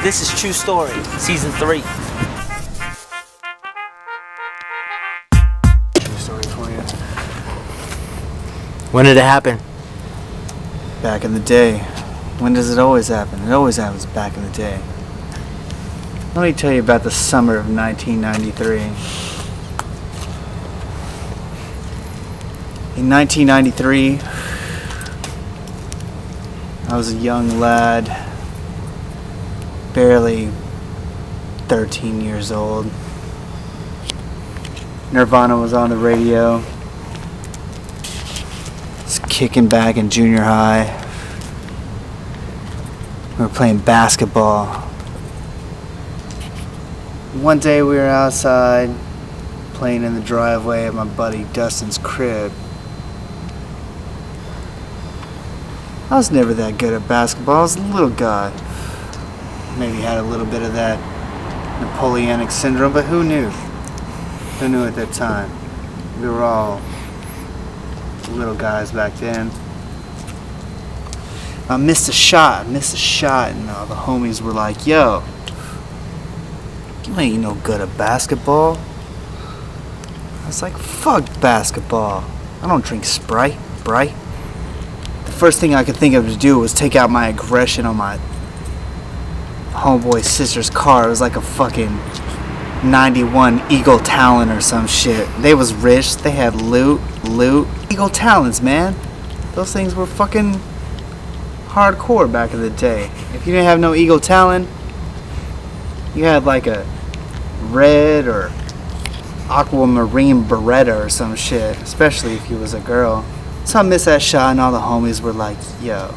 This is True Story, Season 3. True story for you. When did it happen? Back in the day. When does it always happen? It always happens back in the day. Let me tell you about the summer of 1993. In 1993, I was a young lad, barely 13 years old. Nirvana was on the radio. It's kicking back in junior high. We were playing basketball. One day we were outside playing in the driveway of my buddy Dustin's crib. I was never that good at basketball. I was a little guy. Maybe had a little bit of that Napoleonic syndrome, but who knew? Who knew at that time? We were all little guys back then. I missed a shot, and all the homies were like, yo, you ain't no good at basketball. I was like, fuck basketball. I don't drink Sprite, bright. The first thing I could think of to do was take out my aggression on my homeboy's sister's car. It was like a fucking 91 Eagle Talon or some shit. They was rich, they had loot. Eagle Talons, man. Those things were fucking hardcore back in the day. If you didn't have no Eagle Talon, you had like a red or aquamarine Beretta or some shit, especially if you was a girl. So I missed that shot and all the homies were like, yo,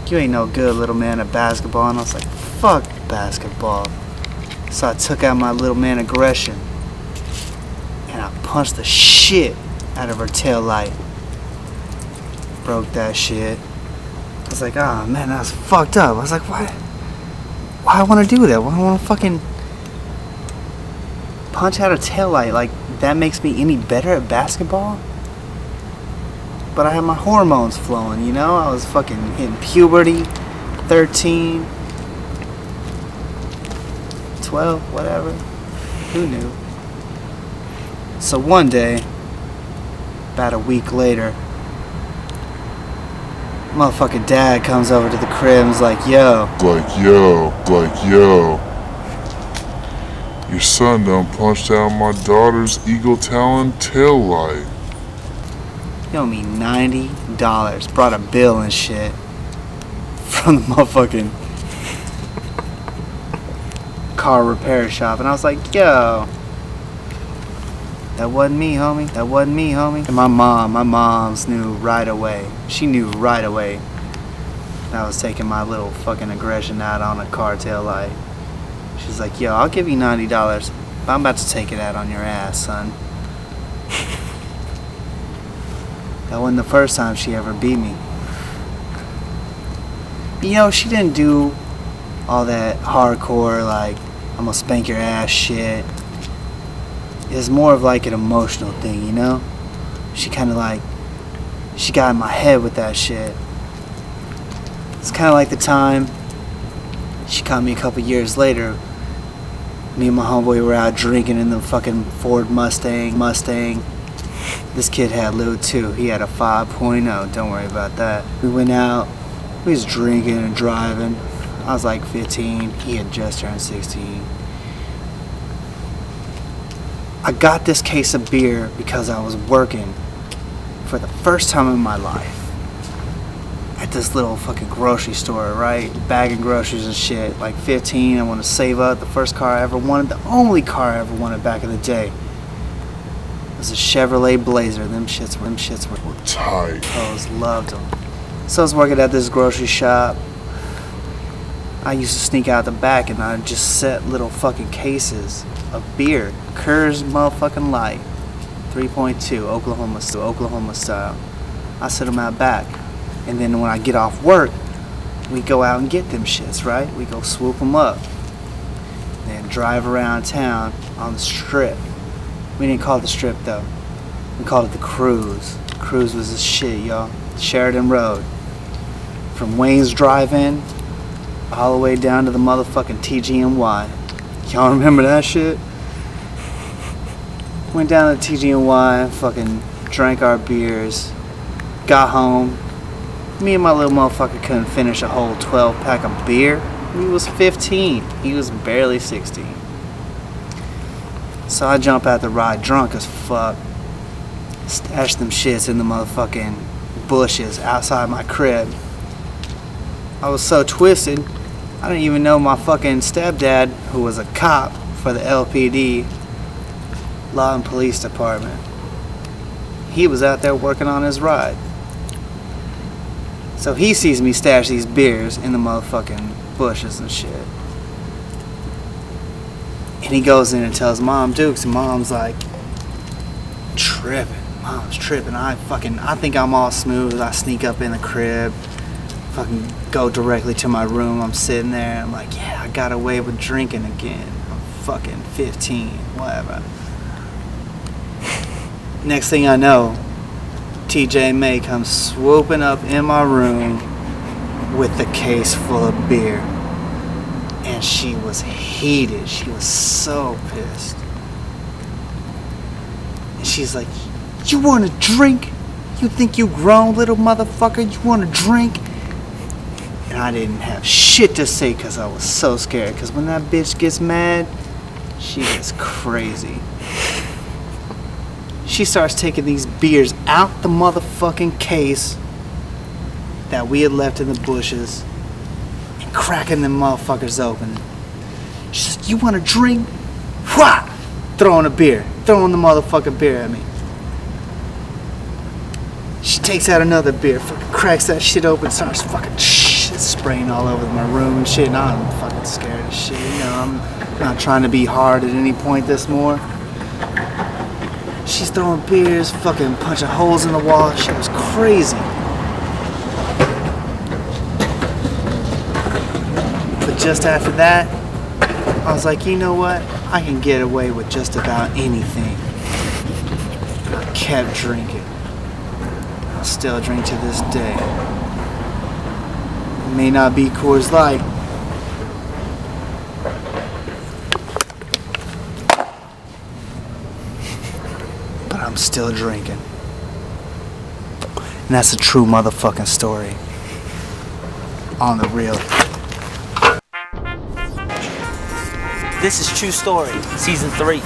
you ain't no good little man at basketball. And I was like, fuck basketball. So I took out my little man aggression and I punched the shit out of her tail light. Broke that shit. I was like, oh man, that was fucked up. I was like, why I want to do that? Why I want to fucking punch out a tail light? Like, that makes me any better at basketball? But I had my hormones flowing, you know? I was fucking hitting puberty, 13, 12, whatever. Who knew? So one day, about a week later, motherfucking dad comes over to the crib and is like, yo, your son done punched out my daughter's Eagle Talon tail light. you owe me $90. Brought a bill and shit from the motherfucking car repair shop. And I was like, yo, that wasn't me, homie. And my mom's knew right away. She knew right away that I was taking my little fucking aggression out on a car tail light. She's like, yo, I'll give you $90, but I'm about to take it out on your ass, son. That wasn't the first time she ever beat me. You know, she didn't do all that hardcore, like, I'm gonna spank your ass shit. It's more of like an emotional thing, you know? She kind of like, she got in my head with that shit. It's kind of like the time she caught me a couple years later. Me and my homeboy were out drinking in the fucking Ford Mustang. This kid had loot too. He had a 5.0. Don't worry about that. We went out. We was drinking and driving. I was like 15. He had just turned 16. I got this case of beer because I was working for the first time in my life at this little fucking grocery store, right? Bagging groceries and shit. Like 15, I want to save up. The first car I ever wanted, the only car I ever wanted back in the day, was a Chevrolet Blazer. Them shits were Tight. I always loved them. So I was working at this grocery shop. I used to sneak out the back and I'd just set little fucking cases of beer. Coors motherfucking Light. 3.2, Oklahoma style. I set them out back. And then when I get off work, we go out and get them shits, right? We go swoop them up. Then drive around town on the strip. We didn't call it the strip though. We called it the cruise. Cruise was the shit, y'all. Sheridan Road. From Wayne's Drive-In all the way down to the motherfucking TGNY. Y'all remember that shit? Went down to TGNY, fucking drank our beers, got home. Me and my little motherfucker couldn't finish a whole 12-pack of beer. He was 15. He was barely 16. So I jump out the ride drunk as fuck. Stash them shits in the motherfucking bushes outside my crib. I was so twisted, I didn't even know my fucking stepdad, who was a cop for the LPD, Law and Police Department. He was out there working on his ride. So he sees me stash these beers in the motherfucking bushes and shit. And he goes in and tells Mom Dukes, and Mom's like, tripping. Mom's tripping. I think I'm all smooth. I sneak up in the crib, fucking go directly to my room. I'm sitting there. I'm like, yeah, I got away with drinking again. I'm fucking 15, whatever. Next thing I know, TJ May comes swooping up in my room with the case full of beer. And she was heated. She was so pissed. And she's like, you want to drink? You think you grown, little motherfucker? You want to drink? And I didn't have shit to say because I was so scared. Because when that bitch gets mad, she gets crazy. She starts taking these beers out the motherfucking case that we had left in the bushes and cracking them motherfuckers open. She's like, you want to drink? Wha! Throwing the motherfucking beer at me. She takes out another beer, fucking cracks that shit open, starts fucking spraying all over my room and shit. And I'm fucking scared as shit. You know, I'm not trying to be hard at any point this more. She's throwing beers, fucking punching holes in the wall. Shit was crazy. But just after that, I was like, you know what? I can get away with just about anything. I kept drinking. I still drink to this day. It may not be Coors Light. But I'm still drinking. And that's a true motherfucking story. On the real. This is True Story, Season 3.